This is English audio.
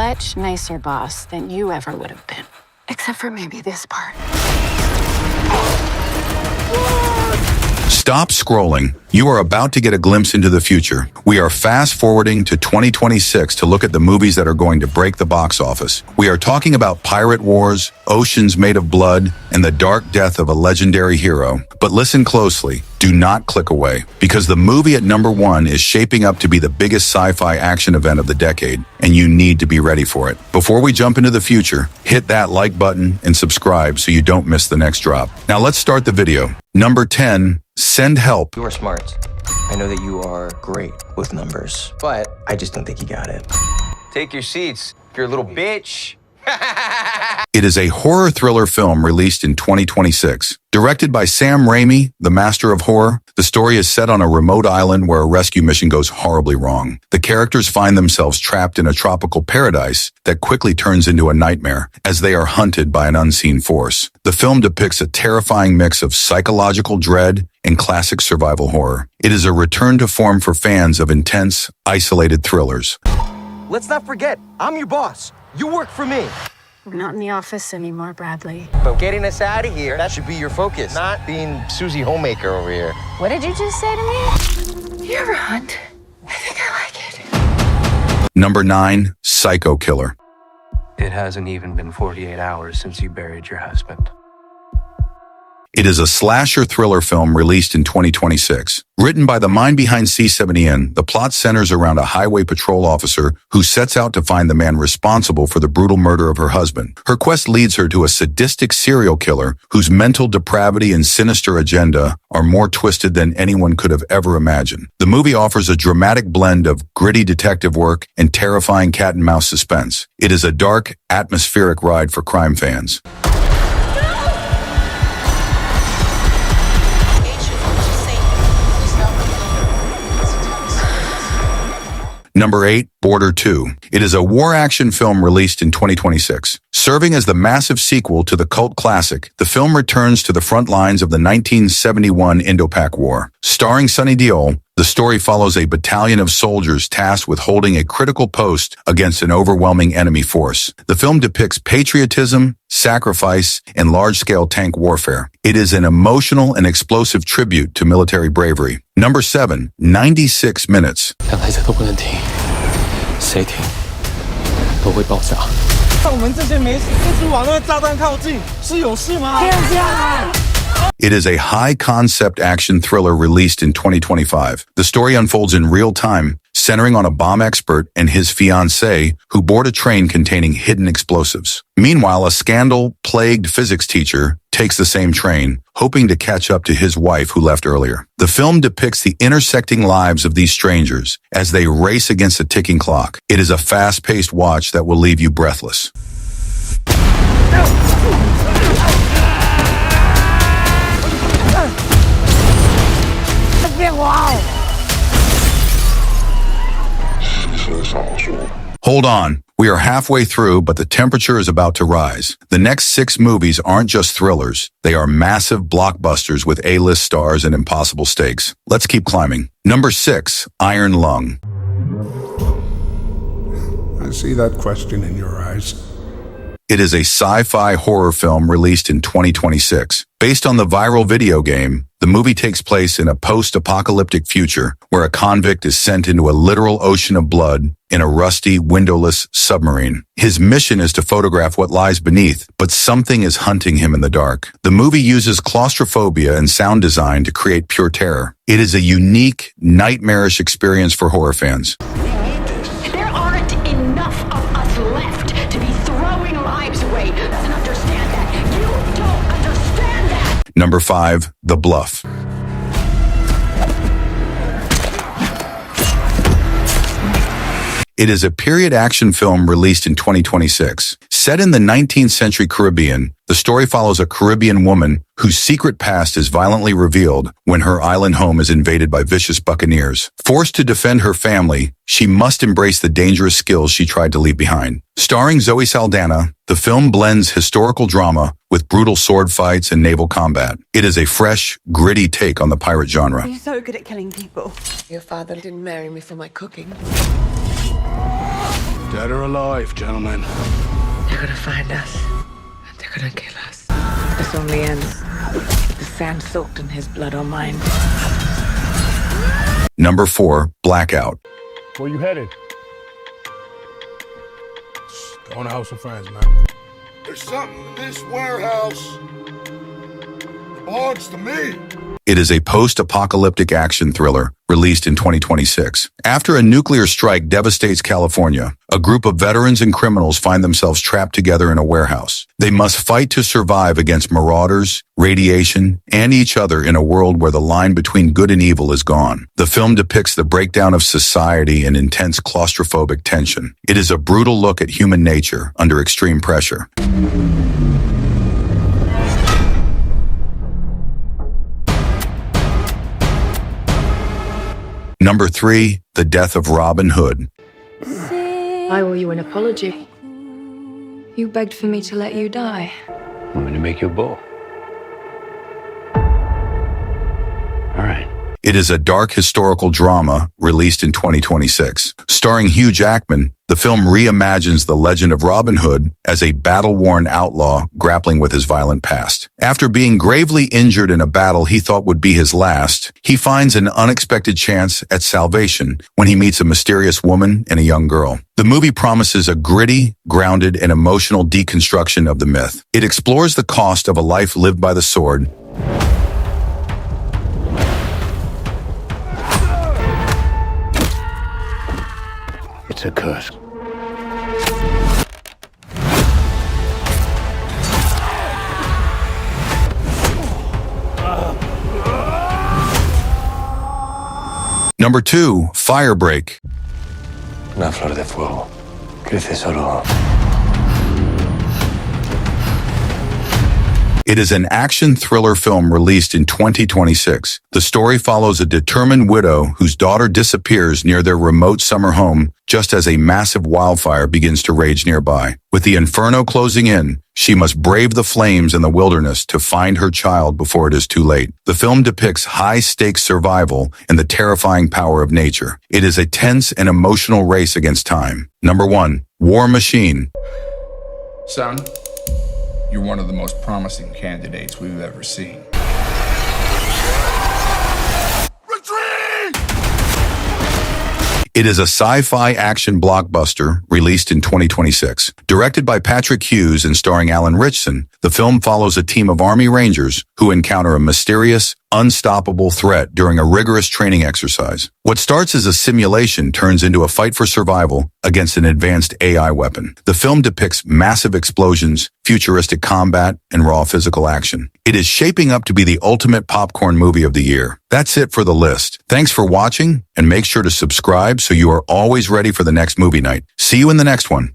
much nicer boss than you ever would have been. Except for maybe this part. Stop scrolling. You are about to get a glimpse into the future. We are fast forwarding to 2026 to look at the movies that are going to break the box office. We are talking about pirate wars, oceans made of blood, and the dark death of a legendary hero. But listen closely. Do not click away, because the movie at number 1 is shaping up to be the biggest sci-fi action event of the decade, and you need to be ready for it. Before we jump into the future, hit that like button and subscribe so you don't miss the next drop. Now let's start the video. Number 10, Send Help. You are smart. I know that you are great with numbers, but I just don't think you got it. Take your seats. You're a little bitch. It is a horror thriller film released in 2026. Directed by Sam Raimi, the master of horror, the story is set on a remote island where a rescue mission goes horribly wrong. The characters find themselves trapped in a tropical paradise that quickly turns into a nightmare as they are hunted by an unseen force. The film depicts a terrifying mix of psychological dread and classic survival horror. It is a return to form for fans of intense, isolated thrillers. Let's not forget, I'm your boss. You work for me. We're not in the office anymore, Bradley. But getting us out of here, that should be your focus, not being Susie Homemaker over here. What did you just say to me? You ever hunt? I think I like it. Number 9, Psycho Killer. It hasn't even been 48 hours since you buried your husband. It is a slasher thriller film released in 2026. Written by the mind behind C70N, the plot centers around a highway patrol officer who sets out to find the man responsible for the brutal murder of her husband. Her quest leads her to a sadistic serial killer whose mental depravity and sinister agenda are more twisted than anyone could have ever imagined. The movie offers a dramatic blend of gritty detective work and terrifying cat-and-mouse suspense. It is a dark, atmospheric ride for crime fans. Number 8, Border 2. It is a war action film released in 2026. Serving as the massive sequel to the cult classic, the film returns to the front lines of the 1971 Indo-Pak War. Starring Sonny Deol, the story follows a battalion of soldiers tasked with holding a critical post against an overwhelming enemy force. The film depicts patriotism, sacrifice, and large-scale tank warfare. It is an emotional and explosive tribute to military bravery. Number 7, 96 Minutes. 谁停都会爆炸。但我们这些没事，一直往那个炸弹靠近，是有事吗？ It is a high-concept action thriller released in 2025. The story unfolds in real time, centering on a bomb expert and his fiancée who board a train containing hidden explosives. Meanwhile, a scandal-plagued physics teacher takes the same train, hoping to catch up to his wife who left earlier. The film depicts the intersecting lives of these strangers as they race against a ticking clock. It is a fast-paced watch that will leave you breathless. Hold on. We are halfway through, but the temperature is about to rise. The next 6 movies aren't just thrillers. They are massive blockbusters with A-list stars and impossible stakes. Let's keep climbing. Number 6, Iron Lung. I see that question in your eyes. It is a sci-fi horror film released in 2026. Based on the viral video game, the movie takes place in a post-apocalyptic future where a convict is sent into a literal ocean of blood in a rusty, windowless submarine. His mission is to photograph what lies beneath, but something is hunting him in the dark. The movie uses claustrophobia and sound design to create pure terror. It is a unique, nightmarish experience for horror fans. There aren't enough of us left to be throwing lives away. Doesn't understand that. You don't understand that. Number 5, The Bluff. It is a period action film released in 2026. Set in the 19th century Caribbean, the story follows a Caribbean woman whose secret past is violently revealed when her island home is invaded by vicious buccaneers. Forced to defend her family, she must embrace the dangerous skills she tried to leave behind. Starring Zoe Saldana, the film blends historical drama with brutal sword fights and naval combat. It is a fresh, gritty take on the pirate genre. You're so good at killing people. Your father didn't marry me for my cooking. Dead or alive, gentlemen. They're gonna find us, and they're gonna kill us. This only ends with the sand soaked in his blood or mine. Number 4, Blackout. Where you headed? Going to House of Friends, man. There's something in this warehouse that belongs to me. It is a post-apocalyptic action thriller released in 2026. After a nuclear strike devastates California, a group of veterans and criminals find themselves trapped together in a warehouse. They must fight to survive against marauders, radiation, and each other in a world where the line between good and evil is gone. The film depicts the breakdown of society and intense claustrophobic tension. It is a brutal look at human nature under extreme pressure. Number 3, The Death of Robin Hood. I owe you an apology. You begged for me to let you die. I'm going to make you a bowl. All right. It is a dark historical drama released in 2026. Starring Hugh Jackman, the film reimagines the legend of Robin Hood as a battle-worn outlaw grappling with his violent past. After being gravely injured in a battle he thought would be his last, he finds an unexpected chance at salvation when he meets a mysterious woman and a young girl. The movie promises a gritty, grounded, and emotional deconstruction of the myth. It explores the cost of a life lived by the sword, It's a curse. Number 2, Firebreak. Una flor de fuego crece solo. It is an action thriller film released in 2026. The story follows a determined widow whose daughter disappears near their remote summer home just as a massive wildfire begins to rage nearby. With the inferno closing in, she must brave the flames in the wilderness to find her child before it is too late. The film depicts high-stakes survival and the terrifying power of nature. It is a tense and emotional race against time. Number 1, War Machine. Son, you're one of the most promising candidates we've ever seen. It is a sci-fi action blockbuster released in 2026. Directed by Patrick Hughes and starring Alan Ritchson, the film follows a team of Army Rangers who encounter a mysterious, unstoppable threat during a rigorous training exercise. What starts as a simulation turns into a fight for survival against an advanced AI weapon. The film depicts massive explosions, futuristic combat, and raw physical action. It is shaping up to be the ultimate popcorn movie of the year. That's it for the list. Thanks for watching, and make sure to subscribe so you are always ready for the next movie night. See you in the next one.